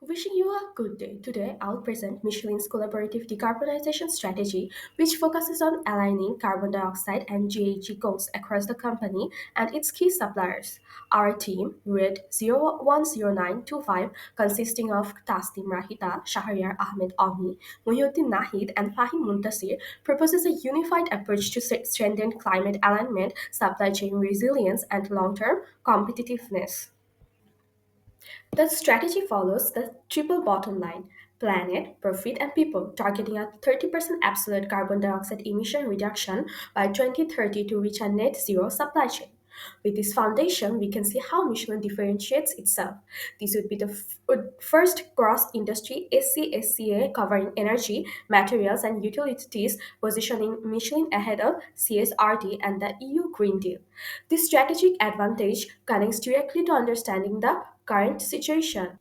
Wishing you a good day. Today, I'll present Michelin's collaborative decarbonization strategy, which focuses on aligning carbon dioxide and GHG goals across the company and its key suppliers. Our team, RUET 010925, consisting of Tasnim Rahita, Shahriar Ahmed Omni, Muhyiddin Nahid, and Fahim Muntasir, proposes a unified approach to strengthen climate alignment, supply chain resilience, and long term competitiveness. The strategy follows the triple bottom line planet, profit, and people, targeting a 30% absolute carbon dioxide emission reduction by 2030 to reach a net zero supply chain. With this foundation, we can see how Michelin differentiates itself. This would be the first cross industry SCA covering energy, materials, and utilities, positioning Michelin ahead of CSRD and the EU Green Deal. This strategic advantage connects directly to understanding the current situation.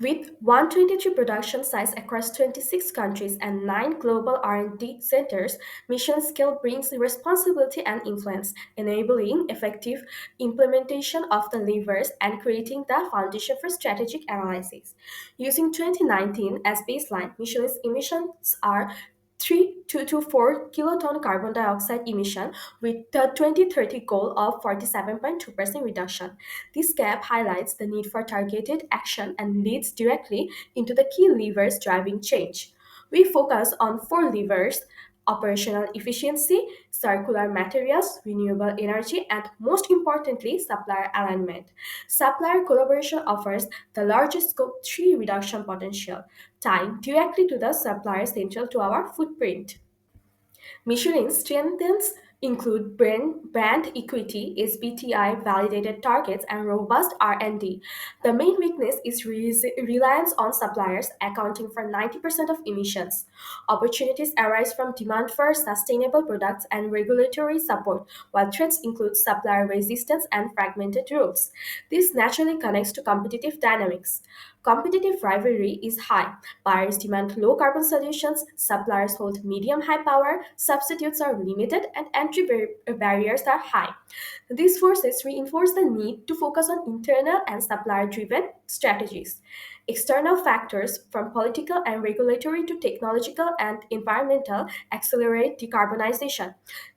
With 123 production sites across 26 countries and 9 global R&D centers, mission scale brings responsibility and influence, enabling effective implementation of the levers and creating the foundation for strategic analysis. Using 2019 as baseline, Michelin's emissions are 3,224 kiloton carbon dioxide emission with the 2030 goal of 47.2% reduction. This gap highlights the need for targeted action and leads directly into the key levers driving change. We focus on four levers: operational efficiency, circular materials, renewable energy, and most importantly, supplier alignment. Supplier collaboration offers the largest scope 3 reduction potential, tying directly to the supplier central to our footprint. Michelin's strengths include brand equity, SBTI validated targets, and robust R&D. The main weakness is reliance on suppliers, accounting for 90% of emissions. Opportunities arise from demand for sustainable products and regulatory support, while threats include supplier resistance and fragmented rules. This naturally connects to competitive dynamics. Competitive rivalry is high. Buyers demand low carbon solutions, suppliers hold medium high power, substitutes are limited, and entry barriers are high. These forces reinforce the need to focus on internal and supplier driven strategies. External factors, from political and regulatory to technological and environmental, accelerate decarbonization.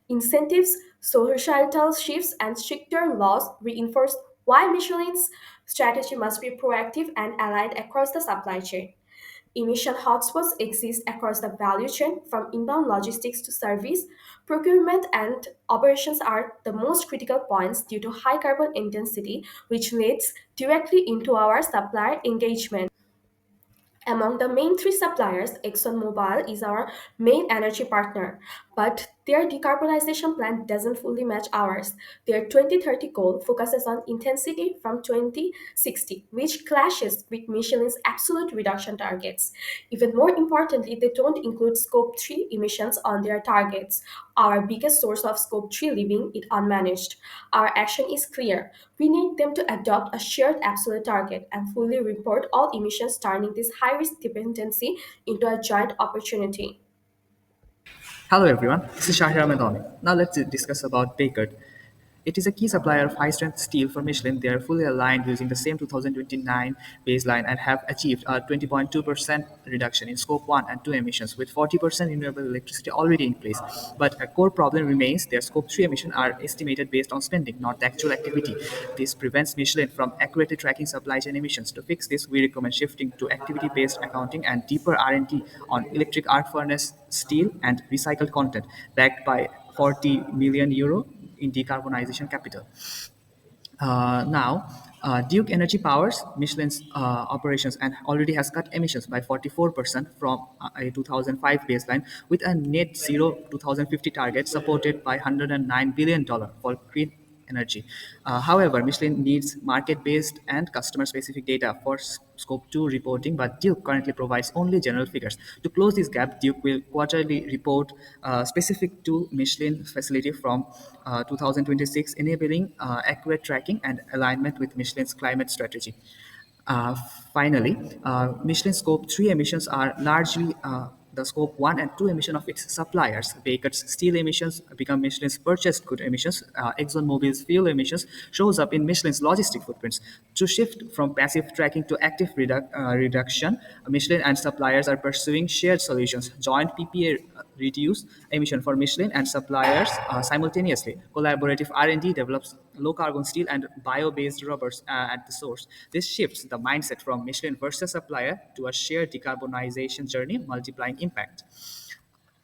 Incentives, societal shifts, and stricter laws reinforce why Michelin's strategy must be proactive and aligned across the supply chain. Emission hotspots exist across the value chain, from inbound logistics to service. Procurement and operations are the most critical points due to high carbon intensity, which leads directly into our supplier engagement. Among the main three suppliers, ExxonMobil is our main energy partner, but their decarbonization plan doesn't fully match ours. Their 2030 goal focuses on intensity from 2060, which clashes with Michelin's absolute reduction targets. Even more importantly, they don't include Scope 3 emissions on their targets, our biggest source of Scope 3, leaving it unmanaged. Our action is clear. We need them to adopt a shared absolute target and fully report all emissions, turning this high risk dependency into a joint opportunity. Hello everyone, this is Shahir Ahmed. Now let's discuss about Baker. It is a key supplier of high-strength steel for Michelin. They are fully aligned using the same 2029 baseline and have achieved a 20.2% reduction in Scope 1 and 2 emissions, with 40% renewable electricity already in place. But a core problem remains: their Scope 3 emissions are estimated based on spending, not the actual activity. This prevents Michelin from accurately tracking supply chain emissions. To fix this, we recommend shifting to activity-based accounting and deeper R&D on electric arc furnace steel and recycled content, backed by 40 million euro in decarbonization capital. Now, Duke Energy powers Michelin's operations and already has cut emissions by 44% from a 2005 baseline, with a net zero 2050 target supported by $109 billion for green energy. However, Michelin needs market-based and customer-specific data for Scope 2 reporting, but Duke currently provides only general figures. To close this gap, Duke will quarterly report specific to Michelin facility from 2026, enabling accurate tracking and alignment with Michelin's climate strategy. Uh, Finally, Michelin Scope 3 emissions are largely the scope 1 and 2 emission of its suppliers. Baker's steel emissions become Michelin's purchased good emissions. ExxonMobil's fuel emissions shows up in Michelin's logistic footprints. To shift from passive tracking to active reduction, Michelin and suppliers are pursuing shared solutions. Joint PPA reduce emission for Michelin and suppliers simultaneously. Collaborative R&D develops low-carbon steel and bio-based rubbers at the source. This shifts the mindset from Michelin versus supplier to a shared decarbonization journey, multiplying impact.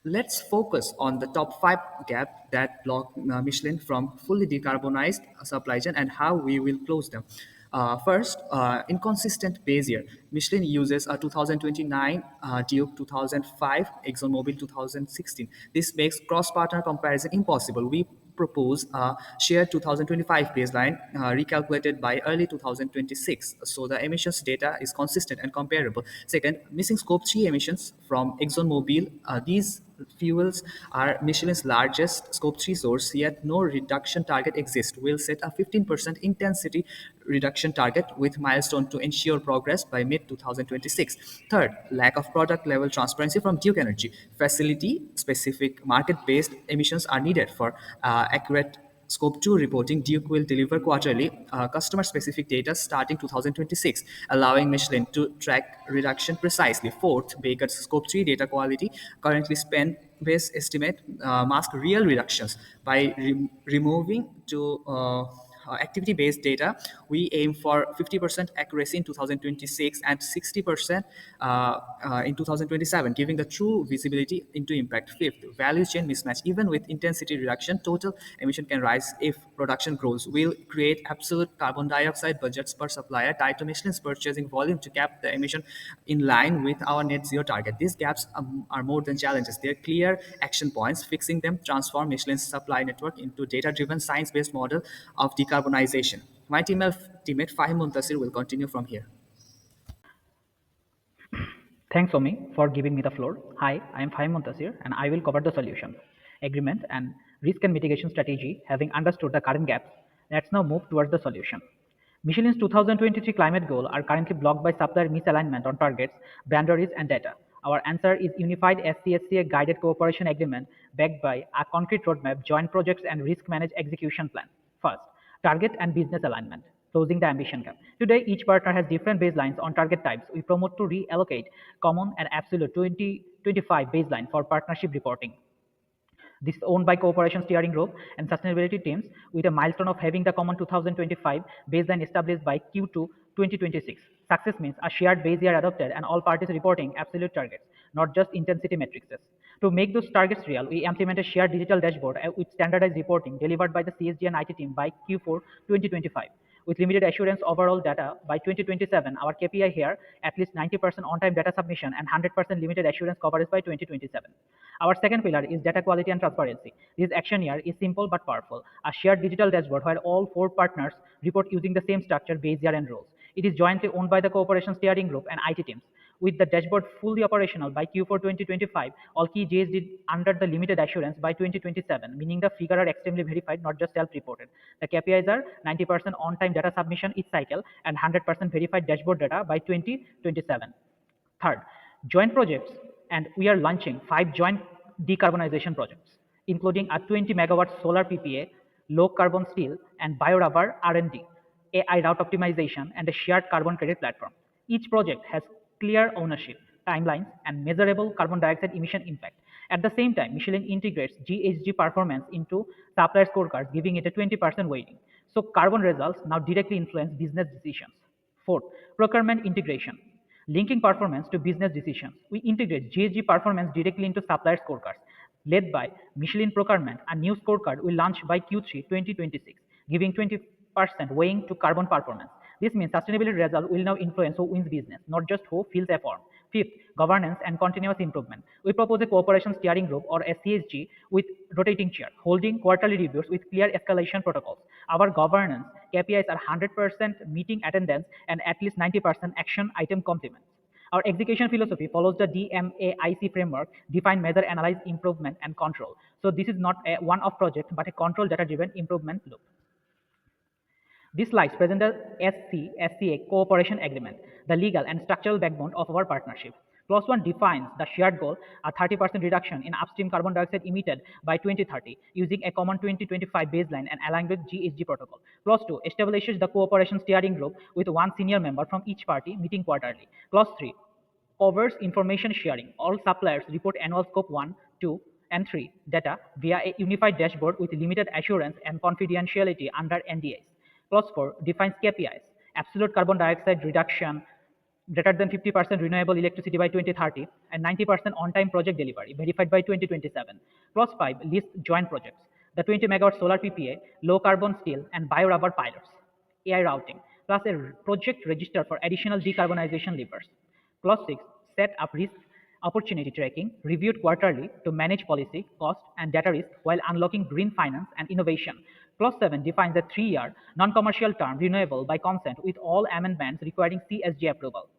Let's focus on the top five gaps that block Michelin from fully decarbonized supply chain and how we will close them. First, inconsistent base year. Michelin uses a 2029 Duke 2005, ExxonMobil 2016. This makes cross-partner comparison impossible. We propose a shared 2025 baseline recalculated by early 2026, so the emissions data is consistent and comparable. Second, missing scope 3 emissions from ExxonMobil. These fuels are Michelin's largest scope 3 source, yet no reduction target exists. We'll set a 15% intensity reduction target with milestone to ensure progress by mid 2026. Third, lack of product level transparency from Duke Energy. Facility specific market based emissions are needed for accurate Scope 2 reporting. Duke will deliver quarterly customer specific data starting 2026, allowing Michelin to track reduction precisely. Fourth, Baker's Scope 3 data quality. Currently, spend based estimate mask real reductions. By removing to activity-based data, we aim for 50% accuracy in 2026 and 60% in 2027, giving the true visibility into impact. Fifth, value chain mismatch. Even with intensity reduction, total emission can rise if production grows. We'll create absolute carbon dioxide budgets per supplier tied to Michelin's purchasing volume to cap the emission in line with our net zero target. These gaps are more than challenges. They're clear action points. Fixing them transform Michelin's supply network into data-driven, science-based model of decarbonization. My teammate Fahim Muntasir will continue from here. Thanks, Omi, for giving me the floor. Hi, I am Fahim Muntasir, and I will cover the solution, agreement, and risk and mitigation strategy. Having understood the current gaps, let's now move towards the solution. Michelin's 2023 climate goals are currently blocked by supplier misalignment on targets, boundaries, and data. Our answer is unified SCSCA guided cooperation agreement backed by a concrete roadmap, joint projects, and risk managed execution plan. First, target and business alignment, closing the ambition gap. Today, each partner has different baselines on target types. We promote to reallocate common and absolute 2025 baseline for partnership reporting. This is owned by Cooperation Steering Group and Sustainability teams with a milestone of having the common 2025 baseline established by Q2 2026. Success means a shared base year adopted and all parties reporting absolute targets, not just intensity matrices. To make those targets real, we implement a shared digital dashboard with standardized reporting delivered by the CSG and IT team by Q4 2025. With limited assurance overall data by 2027, our KPI here at least 90% on-time data submission and 100% limited assurance coverage by 2027. Our second pillar is data quality and transparency. This action here is simple but powerful. A shared digital dashboard where all four partners report using the same structure, base year, and roles. It is jointly owned by the Cooperation Steering Group and IT teams. With the dashboard fully operational by Q4 2025, all key JSD under the limited assurance by 2027, meaning the figure are extremely verified, not just self-reported. The KPIs are 90% on-time data submission each cycle and 100% verified dashboard data by 2027. Third, joint projects, and we are launching 5 joint decarbonization projects, including a 20 megawatt solar PPA, low carbon steel, and biorubber R&D, AI route optimization, and a shared carbon credit platform. Each project has clear ownership, timelines, and measurable carbon dioxide emission impact. At the same time, Michelin integrates GHG performance into supplier scorecards, giving it a 20% weighting. So carbon results now directly influence business decisions. Fourth, procurement integration. Linking performance to business decisions. We integrate GHG performance directly into supplier scorecards. Led by Michelin Procurement, a new scorecard will launch by Q3 2026, giving 20% weighing to carbon performance. This means sustainability results will now influence who wins business, not just who fills a form. Fifth, governance and continuous improvement. We propose a cooperation steering group or SCSG with rotating chair, holding quarterly reviews with clear escalation protocols. Our governance KPIs are 100% meeting attendance and at least 90% action item complements. Our execution philosophy follows the DMAIC framework, define, measure, analyze, improvement, and control. So this is not a one-off project, but a control data-driven improvement loop. These slides present the SC-SCA cooperation agreement, the legal and structural backbone of our partnership. Clause 1 defines the shared goal, a 30% reduction in upstream carbon dioxide emitted by 2030 using a common 2025 baseline and aligned with GHG protocol. Clause 2 establishes the cooperation steering group with one senior member from each party meeting quarterly. Clause 3 covers information sharing. All suppliers report annual scope 1, 2, and 3 data via a unified dashboard with limited assurance and confidentiality under NDAs. Clause 4 defines KPIs, absolute carbon dioxide reduction greater than 50% renewable electricity by 2030 and 90% on-time project delivery verified by 2027. Clause 5 lists joint projects, the 20 megawatt solar PPA, low carbon steel, and biorubber pilots, AI routing, plus a project register for additional decarbonization levers. Clause 6 set up risk opportunity tracking reviewed quarterly to manage policy, cost, and data risk while unlocking green finance and innovation. Clause 7 defines a 3-year non-commercial term renewable by consent with all amendments requiring CSG approval.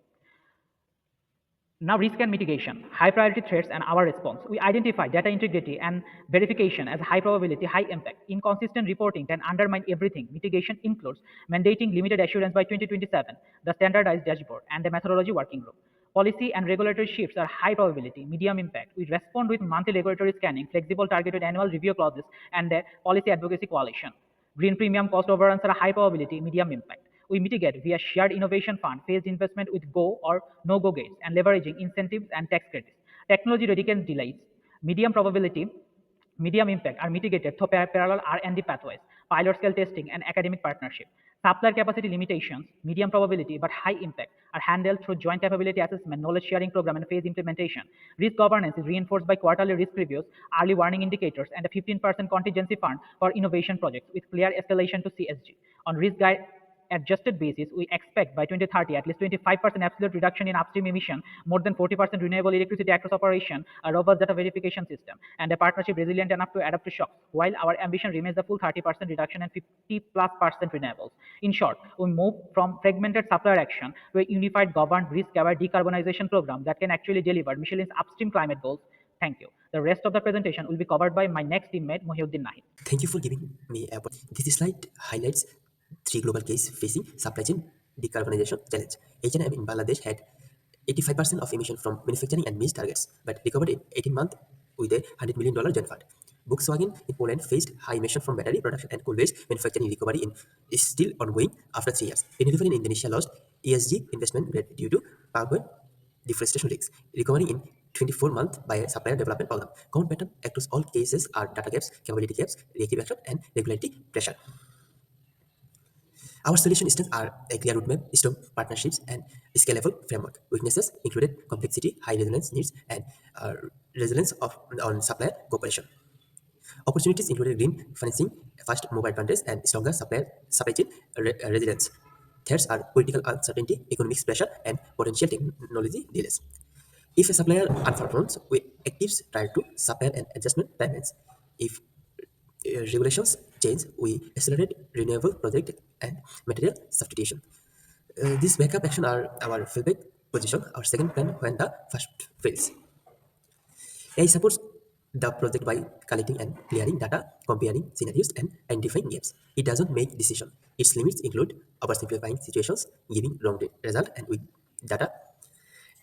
Now, risk and mitigation, high priority threats and our response. We identify data integrity and verification as high probability, high impact. Inconsistent reporting can undermine everything. Mitigation includes mandating limited assurance by 2027, the standardized dashboard, and the methodology working group. Policy and regulatory shifts are high probability, medium impact. We respond with monthly regulatory scanning, flexible targeted annual review clauses, and the policy advocacy coalition. Green premium cost overruns are a high probability, medium impact. We mitigate via shared innovation fund, phased investment with go or no-go gates, and leveraging incentives and tax credits. Technology readiness delays, medium probability, medium impact are mitigated through parallel R&D pathways, pilot scale testing, and academic partnership. Supplier capacity limitations, medium probability but high impact, are handled through joint capability assessment, knowledge sharing program, and phase implementation. Risk governance is reinforced by quarterly risk reviews, early warning indicators, and a 15% contingency fund for innovation projects with clear escalation to CSG. On risk guide adjusted basis, we expect by 2030 at least 25% absolute reduction in upstream emission, more than 40% renewable electricity across operation, a robust data verification system, and a partnership resilient enough to adapt to shocks, while our ambition remains the full 30% reduction and 50+% renewables. In short, we move from fragmented supplier action to a unified governed risk-aware decarbonization program that can actually deliver Michelin's upstream climate goals. Thank you. The rest of the presentation will be covered by my next teammate, Mohiuddin Nahi. Thank you for giving me a. This slide highlights three global cases facing supply chain decarbonization challenge. H&M in Bangladesh had 85% of emission from manufacturing and missed targets, but recovered in 18 months with a $100 million joint fund. Volkswagen in Poland faced high emission from battery production and coal-based manufacturing recovery is still ongoing after 3 years. Unilever in Indonesia lost ESG investment grade due to palm oil deforestation risks, recovering in 24 months by a supplier development program. Common pattern across all cases are data gaps, capability gaps, reactive action, and regulatory pressure. Our solution strengths are a clear roadmap, strong partnerships, and scalable framework. Weaknesses included complexity, high resilience needs, and resilience on supplier cooperation. Opportunities included green financing, fast mobile advantage, and stronger supply chain resilience. Threats are political uncertainty, economic pressure, and potential technology delays. If a supplier unperforms, we actives prior to supplier and adjustment timelines. If regulations change, we accelerate renewable project and material substitution. These backup action are our fallback position, our second plan when the first fails. AI supports the project by collecting and clearing data, comparing scenarios, and identifying gaps. It doesn't make decisions. Its limits include oversimplifying situations, giving wrong result, and weak data,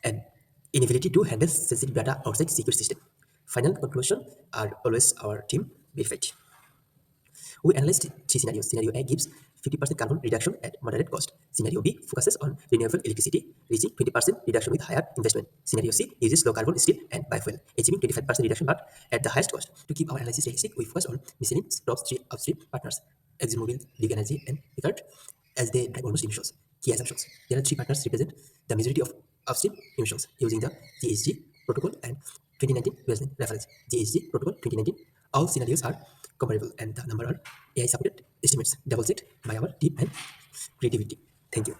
and inability to handle sensitive data outside secure system. Final conclusion are always our team verified. We analyzed three scenarios. Scenario A gives 50% carbon reduction at moderate cost. Scenario B focuses on renewable electricity, reaching 20% reduction with higher investment. Scenario C uses low carbon steel and biofuel, achieving 25% reduction but at the highest cost. To keep our analysis realistic, we focus on Michelin's top three upstream partners, ExxonMobil, Big Energy, and Picard, as they drive almost emissions. Key assumptions. There are three partners represent the majority of upstream emissions using the GHG protocol and 2019 baseline reference. GHG protocol 2019. All scenarios are comparable and the number are AI supported estimates double checked by our team and creativity. Thank you.